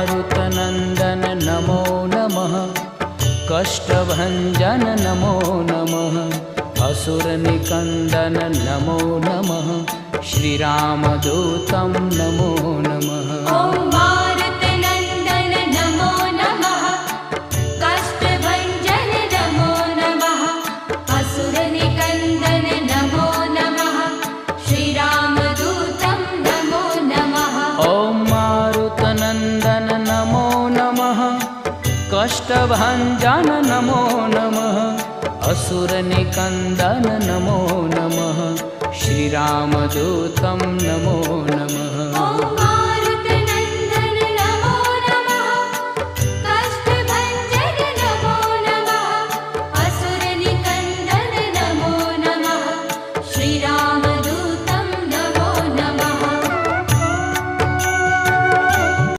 मारुतनन्दन नमो नमः। कष्टभञ्जन नमो नमः। असुरनिकन्दन नमो नमः। श्रीरामदूतं नमो नमः। ॐ मारुतनन्दन नमो नमः। कष्टभञ्जन नमो नमः। असुरनिकन्दन नमो नमः। श्रीरामदूतं नमो नमः। ॐ मारुतनन्दन नमो नमः। कष्टभञ्जन नमो नमः। असुरनिकन्दन नमो नमः। श्रीरामदूतं नमो नमः।